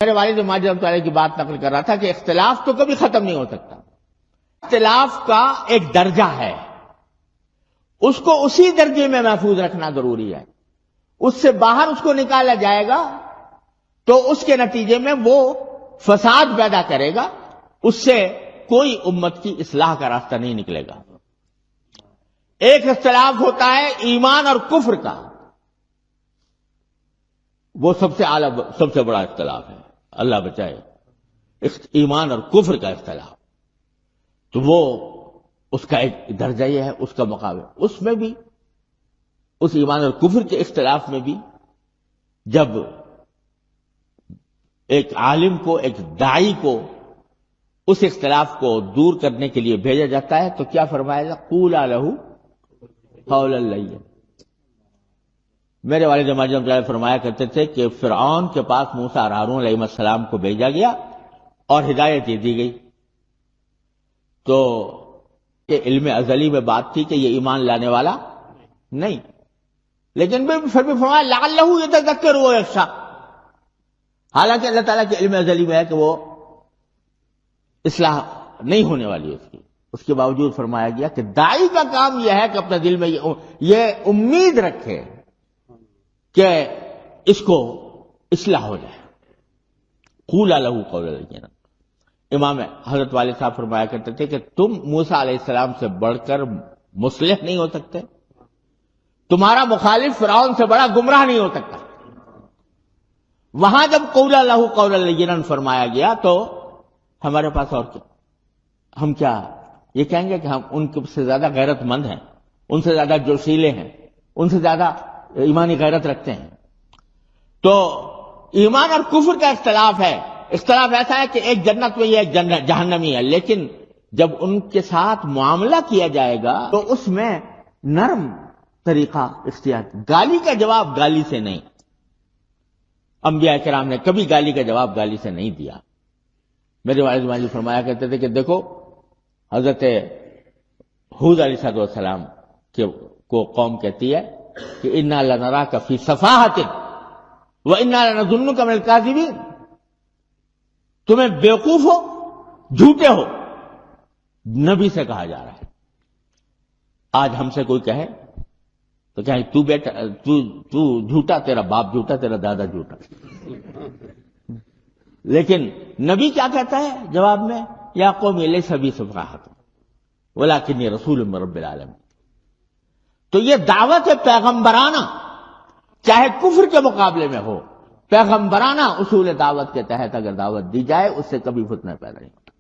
میرے والد ماجد رحمۃ اللہ علیہ کی بات نقل کر رہا تھا کہ اختلاف تو کبھی ختم نہیں ہو سکتا، اختلاف کا ایک درجہ ہے، اس کو اسی درجے میں محفوظ رکھنا ضروری ہے، اس سے باہر اس کو نکالا جائے گا تو اس کے نتیجے میں وہ فساد پیدا کرے گا، اس سے کوئی امت کی اصلاح کا راستہ نہیں نکلے گا۔ ایک اختلاف ہوتا ہے ایمان اور کفر کا، وہ سب سے اعلیٰ سب سے بڑا اختلاف ہے، اللہ بچائے، ایمان اور کفر کا اختلاف، تو وہ اس کا ایک درجہ یہ ہے، اس کا مقابلہ، اس میں بھی، اس ایمان اور کفر کے اختلاف میں بھی جب ایک عالم کو، ایک داعی کو اس اختلاف کو دور کرنے کے لیے بھیجا جاتا ہے تو کیا فرمایا جاتا؟ قولا لہ قولا لینا۔ میرے والد ماجد رحمۃ اللہ فرمایا کرتے تھے کہ فرعون کے پاس موسیٰ اور ہارون علیہ السلام کو بھیجا گیا اور ہدایت دے دی گئی، تو کہ علم ازلی میں بات تھی کہ یہ ایمان لانے والا نہیں، لیکن پھر بھی فرمایا لعلہ یتذکر و یخشی، حالانکہ اللہ تعالیٰ کے علم ازلی میں ہے کہ وہ اصلاح نہیں ہونے والی ہے اس کے باوجود فرمایا گیا کہ داعی کا کام یہ ہے کہ اپنے دل میں یہ امید رکھے کہ اس کو اصلاح ہو جائے۔ قولا لہ قولا لینا۔ امام حضرت والد صاحب فرمایا کرتے تھے کہ تم موسیٰ علیہ السلام سے بڑھ کر مصلح نہیں ہو سکتے، تمہارا مخالف فرعون سے بڑا گمراہ نہیں ہو سکتا۔ وہاں جب قولا لہ قولا لینا فرمایا گیا تو ہمارے پاس اور کیا، ہم کیا یہ کہیں گے کہ ہم ان سے زیادہ غیرت مند ہیں، ان سے زیادہ جوشیلے ہیں، ان سے زیادہ ایمانی غیرت رکھتے ہیں؟ تو ایمان اور کفر کا اختلاف ہے، اختلاف ایسا ہے کہ ایک جنت میں ایک جہنمی ہے، لیکن جب ان کے ساتھ معاملہ کیا جائے گا تو اس میں نرم طریقہ اختیار، گالی کا جواب گالی سے نہیں، انبیاء کرام نے کبھی گالی کا جواب گالی سے نہیں دیا۔ میرے والد ماجد فرمایا کرتے تھے کہ دیکھو حضرت ہود علیہ السلام کو قوم کہتی ہے کہ انا لنراک فی صفاحۃ وانا لنظنک من الکاذبین، تمہیں بیوقوف ہو، جھوٹے ہو، نبی سے کہا جا رہا ہے۔ آج ہم سے کوئی کہے تو کہیں تو بیٹا تو جھوٹا، تیرا باپ جھوٹا، تیرا دادا جھوٹا، لیکن نبی کیا کہتا ہے جواب میں؟ یا قوم لیس بی صفاحۃ ولکنی رسول من رب العالمین۔ تو یہ دعوت پیغمبرانہ، چاہے کفر کے مقابلے میں ہو، پیغمبرانہ اصول دعوت کے تحت اگر دعوت دی جائے اس سے کبھی فتنہ پیدا نہیں ہوتا۔